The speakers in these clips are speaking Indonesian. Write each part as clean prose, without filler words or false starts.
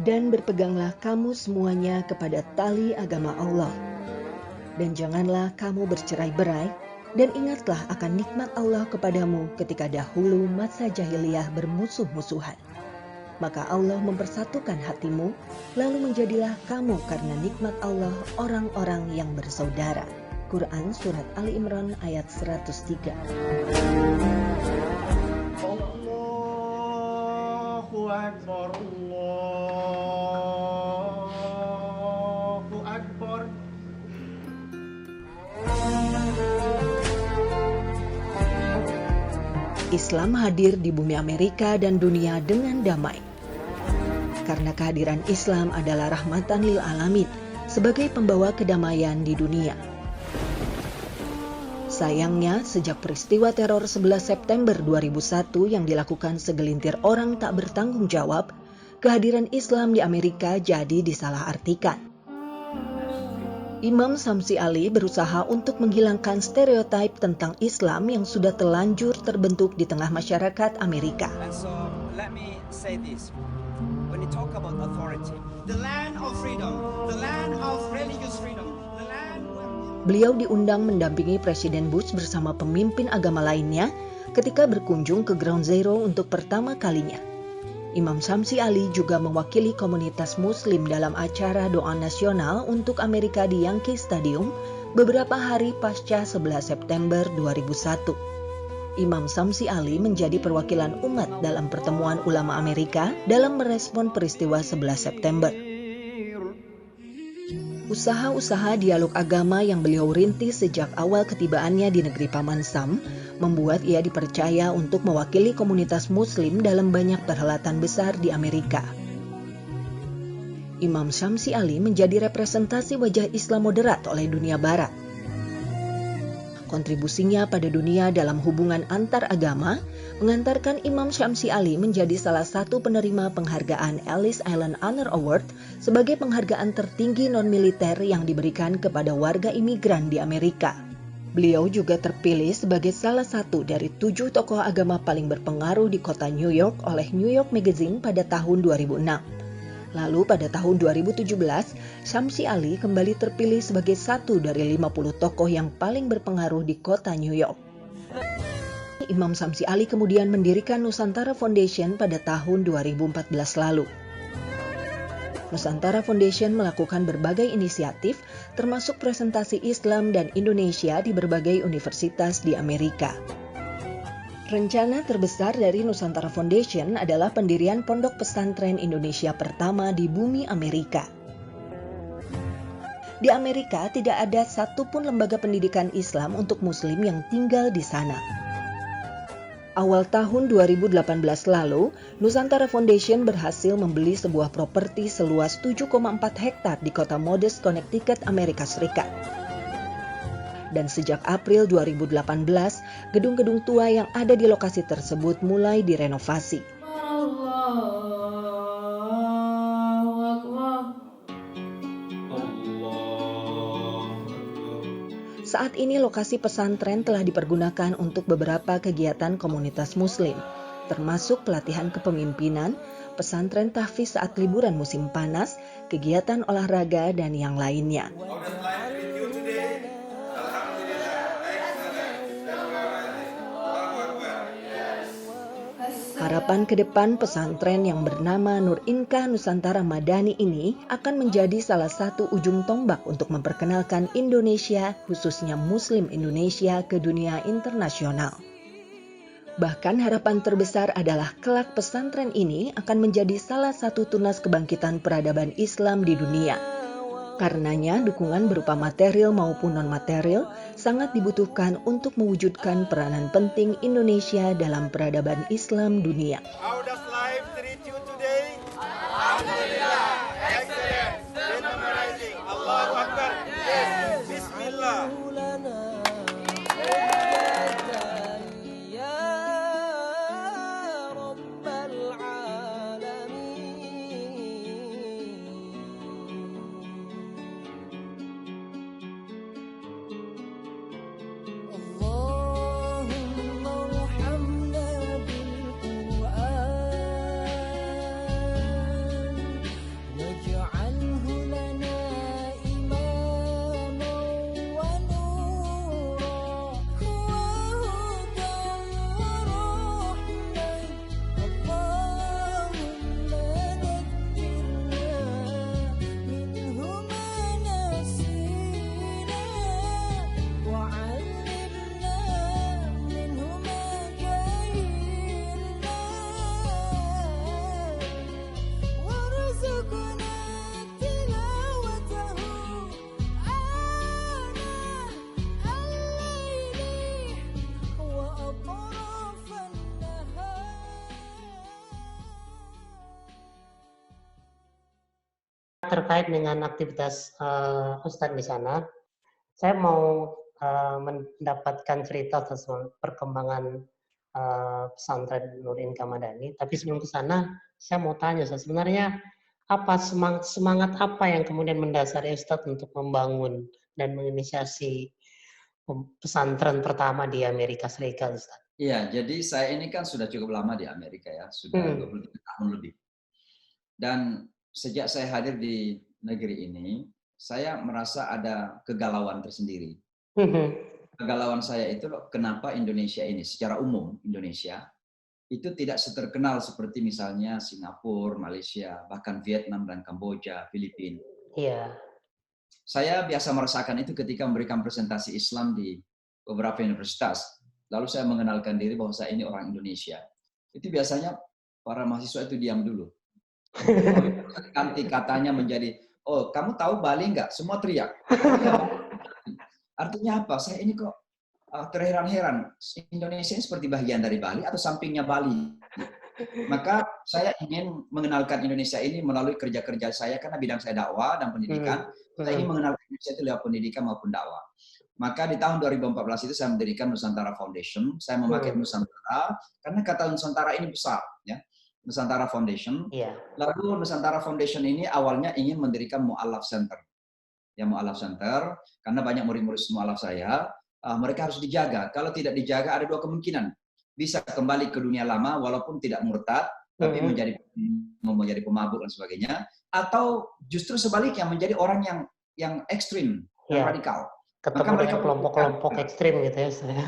Dan berpeganglah kamu semuanya kepada tali agama Allah. Dan janganlah kamu bercerai-berai, dan ingatlah akan nikmat Allah kepadamu ketika dahulu masa jahiliyah bermusuh-musuhan. Maka Allah mempersatukan hatimu, lalu menjadilah kamu karena nikmat Allah orang-orang yang bersaudara. Quran Surat Ali Imran ayat 103. Allahu Akbar, Allahu Akbar. Islam hadir di bumi Amerika dan dunia dengan damai. Karena kehadiran Islam adalah rahmatan lil alamin sebagai pembawa kedamaian di dunia. Sayangnya, sejak peristiwa teror 11 September 2001 yang dilakukan segelintir orang tak bertanggung jawab, kehadiran Islam di Amerika jadi disalahartikan. Imam Syamsi Ali berusaha untuk menghilangkan stereotip tentang Islam yang sudah terlanjur terbentuk di tengah masyarakat Amerika. And so, let me say this. When you talk about authority, the land of freedom, the land of religious freedom, the land where... Beliau diundang mendampingi Presiden Bush bersama pemimpin agama lainnya ketika berkunjung ke Ground Zero untuk pertama kalinya. Imam Syamsi Ali juga mewakili komunitas Muslim dalam acara doa nasional untuk Amerika di Yankee Stadium beberapa hari pasca 11 September 2001. Imam Syamsi Ali menjadi perwakilan umat dalam pertemuan ulama Amerika dalam merespon peristiwa 11 September. Usaha-usaha dialog agama yang beliau rintis sejak awal ketibaannya di negeri Paman Sam membuat ia dipercaya untuk mewakili komunitas Muslim dalam banyak perhelatan besar di Amerika. Imam Syamsi Ali menjadi representasi wajah Islam moderat oleh dunia barat. Kontribusinya pada dunia dalam hubungan antar agama mengantarkan Imam Syamsi Ali menjadi salah satu penerima penghargaan Ellis Island Honor Award sebagai penghargaan tertinggi non-militer yang diberikan kepada warga imigran di Amerika. Beliau juga terpilih sebagai salah satu dari 7 tokoh agama paling berpengaruh di kota New York oleh New York Magazine pada tahun 2006. Lalu pada tahun 2017, Syamsi Ali kembali terpilih sebagai satu dari 50 tokoh yang paling berpengaruh di kota New York. Imam Syamsi Ali kemudian mendirikan Nusantara Foundation pada tahun 2014 lalu. Nusantara Foundation melakukan berbagai inisiatif, termasuk presentasi Islam dan Indonesia di berbagai universitas di Amerika. Rencana terbesar dari Nusantara Foundation adalah pendirian pondok pesantren Indonesia pertama di bumi Amerika. Di Amerika tidak ada satupun lembaga pendidikan Islam untuk Muslim yang tinggal di sana. Awal tahun 2018 lalu, Nusantara Foundation berhasil membeli sebuah properti seluas 7,4 hektar di kota Modest, Connecticut, Amerika Serikat. Dan sejak April 2018, gedung-gedung tua yang ada di lokasi tersebut mulai direnovasi. Saat ini lokasi pesantren telah dipergunakan untuk beberapa kegiatan komunitas Muslim, termasuk pelatihan kepemimpinan, pesantren tahfiz saat liburan musim panas, kegiatan olahraga, dan yang lainnya. Harapan ke depan pesantren yang bernama Nur Inka Nusantara Madani ini akan menjadi salah satu ujung tombak untuk memperkenalkan Indonesia, khususnya Muslim Indonesia, ke dunia internasional. Bahkan harapan terbesar adalah kelak pesantren ini akan menjadi salah satu tunas kebangkitan peradaban Islam di dunia. Karenanya, dukungan berupa material maupun non-material sangat dibutuhkan untuk mewujudkan peranan penting Indonesia dalam peradaban Islam dunia. How does life treat you today? Alhamdulillah, excellent, great memorizing, Allahu Akbar, yes, Bismillah. terkait dengan aktivitas Ustadz di sana, saya mau mendapatkan cerita tentang perkembangan pesantren Nur Inka Madani. Tapi sebelum ke sana, saya mau tanya, Ustadz, sebenarnya apa semangat apa yang kemudian mendasari Ustadz untuk membangun dan menginisiasi pesantren pertama di Amerika Serikat, Ustadz? Iya, jadi saya ini kan sudah cukup lama di Amerika ya, sudah 23 tahun lebih. Dan sejak saya hadir di negeri ini, saya merasa ada kegalauan tersendiri. Kegalauan saya itu kenapa Indonesia ini, secara umum Indonesia, itu tidak seterkenal seperti misalnya Singapura, Malaysia, bahkan Vietnam dan Kamboja, Filipina. Iya. Saya biasa merasakan itu ketika memberikan presentasi Islam di beberapa universitas. Lalu saya mengenalkan diri bahwa saya ini orang Indonesia. Itu biasanya para mahasiswa itu diam dulu. Ganti katanya menjadi, oh kamu tahu Bali nggak? Semua teriak. Artinya apa? Saya ini kok terheran-heran. Indonesia ini seperti bagian dari Bali atau sampingnya Bali? Maka saya ingin mengenalkan Indonesia ini melalui kerja-kerja saya karena bidang saya dakwah dan pendidikan. Saya ingin mengenalkan Indonesia itu lewat pendidikan maupun dakwah. Maka di tahun 2014 itu saya mendirikan Nusantara Foundation. Saya memakai Nusantara karena kata Nusantara ini besar, ya. Nusantara Foundation. Iya. Lalu Nusantara Foundation ini awalnya ingin mendirikan Mu'allaf Center. Ya, Mu'allaf Center karena banyak murid-murid Mu'allaf saya, mereka harus dijaga. Kalau tidak dijaga ada dua kemungkinan. Bisa kembali ke dunia lama walaupun tidak murtad, tapi menjadi pemabuk dan sebagainya, atau justru sebaliknya menjadi orang yang ekstrim, yang radikal. Ketemu mereka kelompok-kelompok ekstrim gitu ya, saya.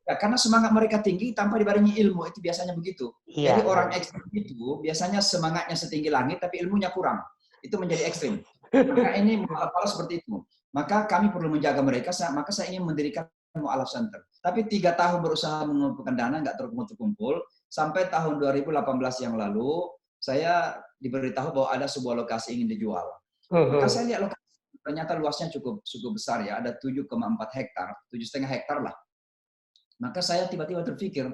Ya, karena semangat mereka tinggi tanpa dibarengi ilmu, itu biasanya begitu. Iya. Jadi orang ekstrim itu biasanya semangatnya setinggi langit, tapi ilmunya kurang. Itu menjadi ekstrim. Maka ini Mu'allaf seperti itu. Maka kami perlu menjaga mereka, maka saya ingin mendirikan Mu'allaf Center. Tapi 3 tahun berusaha mengumpulkan dana, nggak terkumpul. Sampai tahun 2018 yang lalu, saya diberitahu bahwa ada sebuah lokasi ingin dijual. Maka saya lihat lokasi, ternyata luasnya cukup besar ya, ada 7,4 hektar, 7,5 hektar lah. Maka saya tiba-tiba terpikir,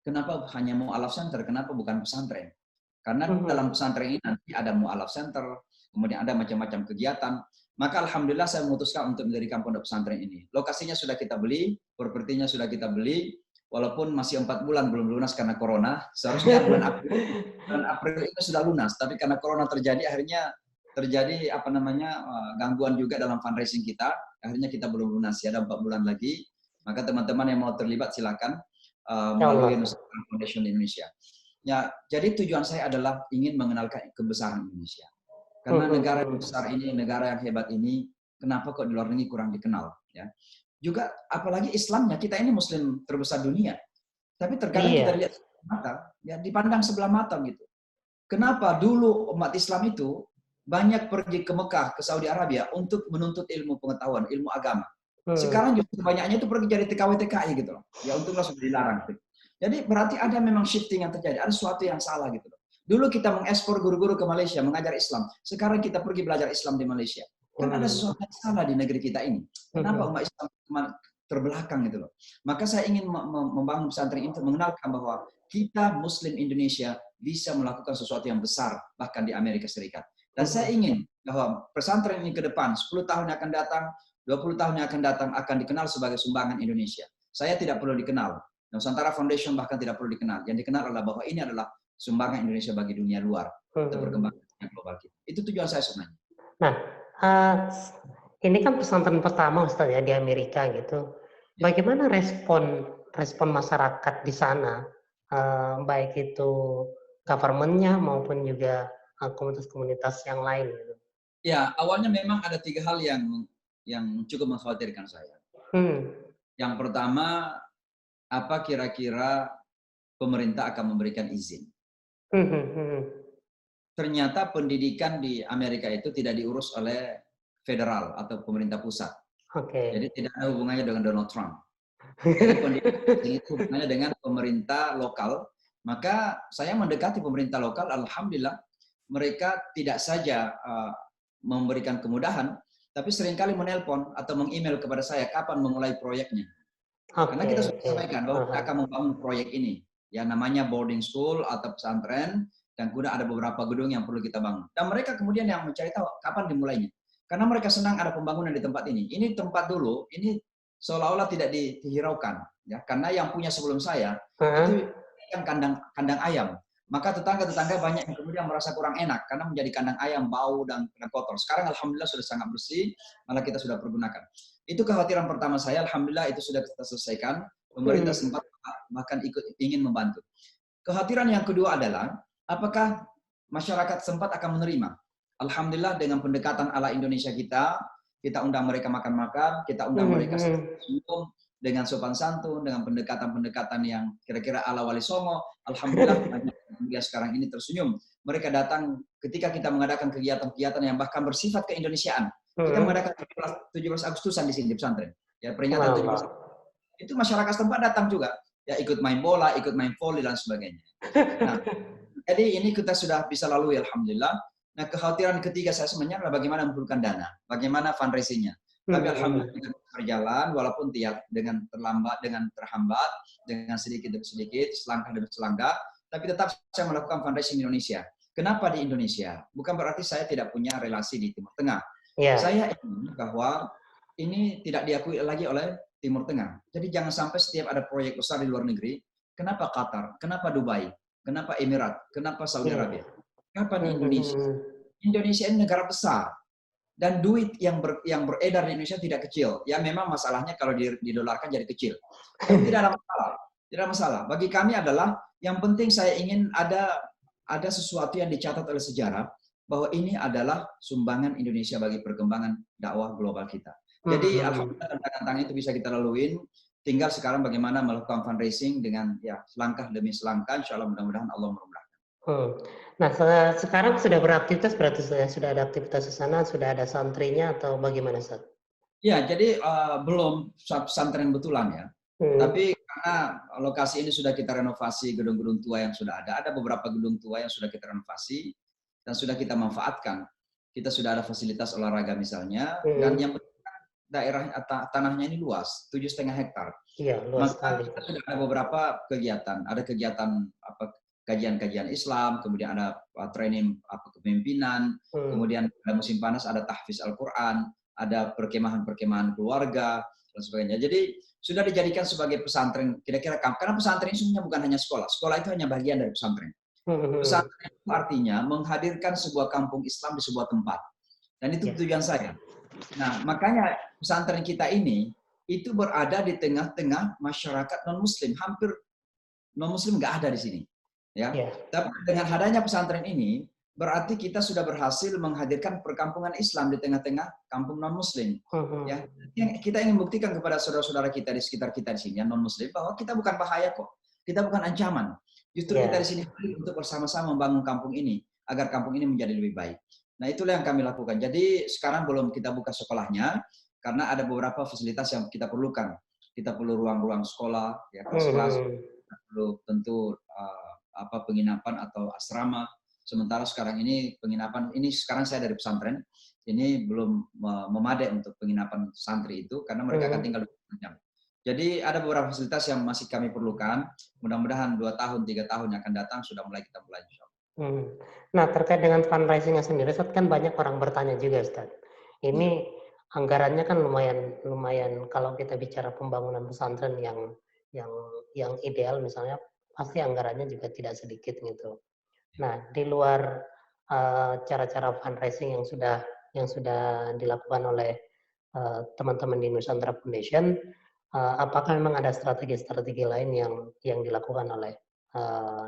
kenapa hanya Mu'allaf Center, kenapa bukan pesantren? Karena dalam pesantren ini nanti ada Mu'allaf Center, kemudian ada macam-macam kegiatan. Maka alhamdulillah saya memutuskan untuk mendirikan pondok pesantren ini. Lokasinya sudah kita beli, propertinya sudah kita beli, walaupun masih 4 bulan belum lunas karena corona. Seharusnya bulan April itu sudah lunas, tapi karena corona terjadi, akhirnya terjadi gangguan juga dalam fundraising kita. Akhirnya kita belum lunas, ya ada 4 bulan lagi. Maka teman-teman yang mau terlibat silakan melalui Nusantara Foundation Indonesia. Ya, jadi tujuan saya adalah ingin mengenalkan kebesaran Indonesia. Karena negara yang besar ini, negara yang hebat ini, kenapa kok di luar negeri kurang dikenal? Ya. Juga apalagi Islamnya, kita ini Muslim terbesar dunia. Tapi terkadang kita lihat sebelah mata, ya dipandang sebelah mata gitu. Kenapa dulu umat Islam itu banyak pergi ke Mekah, ke Saudi Arabia untuk menuntut ilmu pengetahuan, ilmu agama. Sekarang justru banyaknya itu pergi jadi TKW-TKI gitu loh. Ya untunglah sudah dilarang. Jadi berarti ada memang shifting yang terjadi, ada sesuatu yang salah gitu loh. Dulu kita mengekspor guru-guru ke Malaysia, mengajar Islam. Sekarang kita pergi belajar Islam di Malaysia. Kan ada sesuatu yang salah di negeri kita ini. Kenapa umat Islam terbelakang gitu loh. Maka saya ingin membangun pesantren ini untuk mengenalkan bahwa kita Muslim Indonesia bisa melakukan sesuatu yang besar, bahkan di Amerika Serikat. Dan saya ingin bahwa pesantren ini ke depan, 10 tahun yang akan datang, 20 tahun yang akan datang, akan dikenal sebagai sumbangan Indonesia. Saya tidak perlu dikenal. Nusantara Foundation bahkan tidak perlu dikenal. Yang dikenal adalah bahwa ini adalah sumbangan Indonesia bagi dunia luar untuk perkembangan global kita. Itu tujuan saya sebenarnya. Nah, ini kan pesantren pertama Ustaz ya di Amerika gitu. Bagaimana respon masyarakat di sana, baik itu government-nya maupun juga komunitas-komunitas yang lain gitu? Ya, awalnya memang ada 3 hal yang cukup mengkhawatirkan saya. Yang pertama, apa kira-kira pemerintah akan memberikan izin? Ternyata pendidikan di Amerika itu tidak diurus oleh federal atau pemerintah pusat. Jadi tidak ada hubungannya dengan Donald Trump. Jadi pendidikan itu hubungannya dengan pemerintah lokal. Maka saya mendekati pemerintah lokal, alhamdulillah mereka tidak saja memberikan kemudahan, tapi seringkali menelpon atau meng-email kepada saya kapan memulai proyeknya. Karena kita sudah sampaikan bahwa kita akan membangun proyek ini. Ya namanya boarding school atau pesantren Dan kemudian ada beberapa gedung yang perlu kita bangun. Dan mereka kemudian yang mencari tahu kapan dimulainya. Karena mereka senang ada pembangunan di tempat ini. Ini tempat dulu, ini seolah-olah tidak dihiraukan. Ya, karena yang punya sebelum saya, itu kan kandang ayam. Maka tetangga-tetangga banyak yang kemudian merasa kurang enak karena menjadi kandang ayam, bau dan kotor. Sekarang alhamdulillah sudah sangat bersih, malah kita sudah pergunakan. Itu kekhawatiran pertama saya, alhamdulillah itu sudah kita selesaikan. Pemerintah sempat bahkan ikut ingin membantu. Kekhawatiran yang kedua adalah apakah masyarakat sempat akan menerima? Alhamdulillah dengan pendekatan ala Indonesia kita undang mereka makan-makan, kita undang mereka senyum dengan sopan santun, dengan pendekatan-pendekatan yang kira-kira ala Wali Songo. Alhamdulillah banyak yang sekarang ini tersenyum. Mereka datang ketika kita mengadakan kegiatan-kegiatan yang bahkan bersifat keindonesiaan. Kita mengadakan 17 Agustusan di sini di pesantren. Ya, peringatan 17 itu masyarakat setempat datang juga. Ya, ikut main bola, ikut main volley dan sebagainya. Nah, jadi ini kita sudah bisa lalui alhamdulillah. Nah, kekhawatiran ketiga saya sebenarnya adalah bagaimana mengumpulkan dana, bagaimana fundraising-nya. Tapi alhamdulillah berjalan walaupun dengan terlambat, dengan terhambat, dengan sedikit demi sedikit, selangkah demi selangkah, tapi tetap saya melakukan fundraising di Indonesia. Kenapa di Indonesia? Bukan berarti saya tidak punya relasi di Timur Tengah. Yeah. Saya ingin bahwa ini tidak diakui lagi oleh Timur Tengah. Jadi jangan sampai setiap ada proyek besar di luar negeri, kenapa Qatar, kenapa Dubai, kenapa Emirat, kenapa Saudi Arabia, kenapa di Indonesia? Indonesia ini negara besar dan duit yang beredar di Indonesia tidak kecil. Ya memang masalahnya kalau didolarkan jadi kecil. Tapi tidak ada masalah. Tidak masalah. Bagi kami adalah yang penting saya ingin ada sesuatu yang dicatat oleh sejarah bahwa ini adalah sumbangan Indonesia bagi perkembangan dakwah global kita. Jadi alhamdulillah tantangan itu bisa kita laluin. Tinggal sekarang bagaimana melakukan fundraising dengan ya selangkah demi selangkah. Insya Allah mudah-mudahan Allah memudahkan. Nah sekarang sudah beraktivitas berarti sudah ada aktivitas di sana, sudah ada santrinya atau bagaimana Ustaz? Ya jadi belum pesantren betulan ya. Tapi karena lokasi ini sudah kita renovasi gedung-gedung tua yang sudah ada beberapa gedung tua yang sudah kita renovasi dan sudah kita manfaatkan. Kita sudah ada fasilitas olahraga misalnya dan yang daerah tanahnya ini luas, 7,5 hektar. Iya, luas sekali. Kita sudah ada beberapa kegiatan. Ada kegiatan kajian-kajian Islam, kemudian ada training kepemimpinan, kemudian ada musim panas ada tahfiz Al-Qur'an, ada perkemahan-perkemahan keluarga dan sebagainya. Jadi sudah dijadikan sebagai pesantren kira-kira karena pesantren itu bukan hanya sekolah. Sekolah itu hanya bagian dari pesantren. Pesantren itu artinya menghadirkan sebuah kampung Islam di sebuah tempat. Dan itu tujuan saya. Nah, makanya pesantren kita ini itu berada di tengah-tengah masyarakat non-muslim, hampir non-muslim nggak ada di sini, ya. Tapi dengan adanya pesantren ini berarti kita sudah berhasil menghadirkan perkampungan Islam di tengah-tengah kampung non-muslim, ya. Yang kita ingin buktikan kepada saudara-saudara kita di sekitar kita di sini yang non-muslim bahwa kita bukan bahaya kok, kita bukan ancaman. Justru kita di sini untuk bersama-sama membangun kampung ini agar kampung ini menjadi lebih baik. Nah, itulah yang kami lakukan. Jadi sekarang belum kita buka sekolahnya karena ada beberapa fasilitas yang kita perlukan. Kita perlu ruang-ruang sekolah, ya kelas-kelas, kita perlu tentu penginapan atau asrama. Sementara sekarang ini penginapan ini sekarang saya dari pesantren, ini belum memadai untuk penginapan santri itu karena mereka akan tinggal 24 jam. Jadi ada beberapa fasilitas yang masih kami perlukan. Mudah-mudahan 2 tahun, 3 tahun yang akan datang sudah kita mulai. Nah, terkait dengan fundraising-nya sendiri, Ustaz, kan banyak orang bertanya juga, Ustaz. Ini anggarannya kan lumayan kalau kita bicara pembangunan pesantren yang ideal misalnya, pasti anggarannya juga tidak sedikit gitu. Nah, di luar cara-cara fundraising yang sudah dilakukan oleh teman-teman di Nusantara Foundation, apakah memang ada strategi-strategi lain yang dilakukan oleh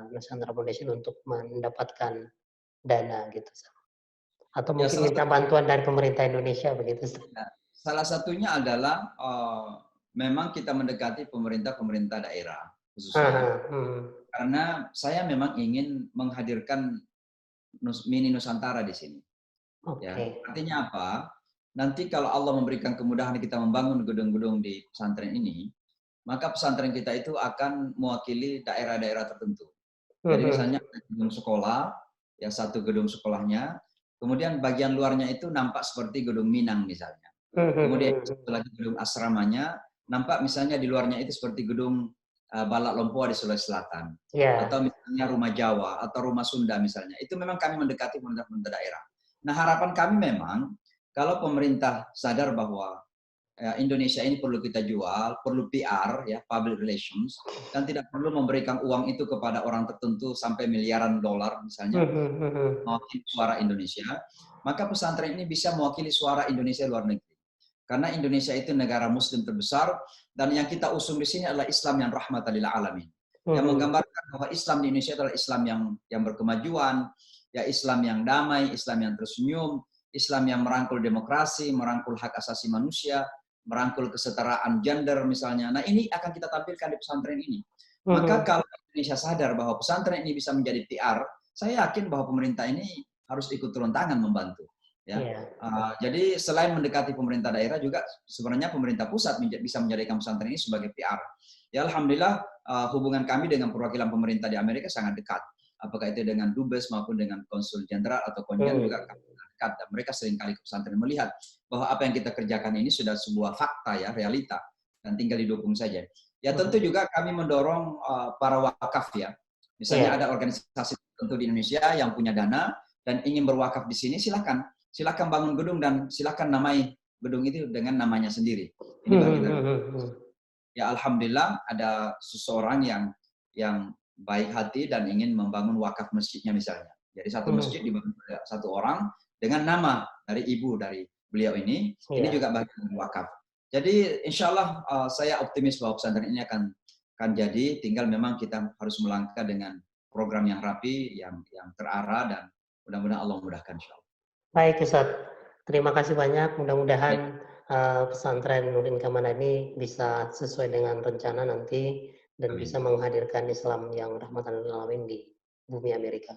Nusantara Foundation untuk mendapatkan dana gitu, atau mungkin minta bantuan dari pemerintah Indonesia begitu? Salah satunya adalah memang kita mendekati pemerintah daerah khususnya, karena saya memang ingin menghadirkan mini Nusantara di sini. Ya, artinya apa? Nanti kalau Allah memberikan kemudahan kita membangun gedung-gedung di pesantren ini, maka pesantren kita itu akan mewakili daerah-daerah tertentu. Jadi misalnya gedung sekolah, ya satu gedung sekolahnya, kemudian bagian luarnya itu nampak seperti gedung Minang misalnya. Kemudian lagi gedung asramanya, nampak misalnya di luarnya itu seperti gedung Balak Lompoa di Sulawesi Selatan, Ya. atau misalnya Rumah Jawa atau Rumah Sunda misalnya, itu memang kami mendekati pemerintah daerah. Nah, harapan kami memang kalau pemerintah sadar bahwa Indonesia ini perlu kita jual, perlu PR ya, public relations, dan tidak perlu memberikan uang itu kepada orang tertentu sampai miliaran dolar misalnya, mewakili suara Indonesia, maka pesantren ini bisa mewakili suara Indonesia luar negeri. Karena Indonesia itu negara Muslim terbesar, dan yang kita usung di sini adalah Islam yang rahmatan lil alamin, yang menggambarkan bahwa Islam di Indonesia adalah Islam yang berkemajuan, ya Islam yang damai, Islam yang tersenyum, Islam yang merangkul demokrasi, merangkul hak asasi manusia, merangkul kesetaraan gender misalnya. Nah, ini akan kita tampilkan di pesantren ini. Maka kalau Indonesia sadar bahwa pesantren ini bisa menjadi PR, saya yakin bahwa pemerintah ini harus ikut turun tangan membantu. Ya. Jadi selain mendekati pemerintah daerah juga sebenarnya pemerintah pusat bisa menjadikan pesantren ini sebagai PR. Ya, alhamdulillah hubungan kami dengan perwakilan pemerintah di Amerika sangat dekat. Apakah itu dengan dubes maupun dengan konsul jenderal atau konjen juga dekat, dan mereka seringkali ke pesantren melihat bahwa apa yang kita kerjakan ini sudah sebuah fakta ya, realita, dan tinggal didukung saja. Ya, tentu juga kami mendorong para wakaf ya. Misalnya ada organisasi tertentu di Indonesia yang punya dana dan ingin berwakaf di sini, silakan bangun gedung dan silakan namai gedung itu dengan namanya sendiri. Ini bagian ya, alhamdulillah ada seseorang yang baik hati dan ingin membangun wakaf masjidnya misalnya. Jadi satu masjid dibangun oleh satu orang dengan nama dari ibu dari beliau ini juga bagian wakaf. Jadi insya Allah saya optimis bahwa pesantren ini akan jadi, tinggal memang kita harus melangkah dengan program yang rapi, yang terarah, dan mudah-mudahan Allah memudahkan insya Allah. Baik Ustaz, terima kasih banyak. Mudah-mudahan pesantren Nurdin Kamadani bisa sesuai dengan rencana nanti dan bisa menghadirkan Islam yang rahmatan lil alamin di bumi Amerika.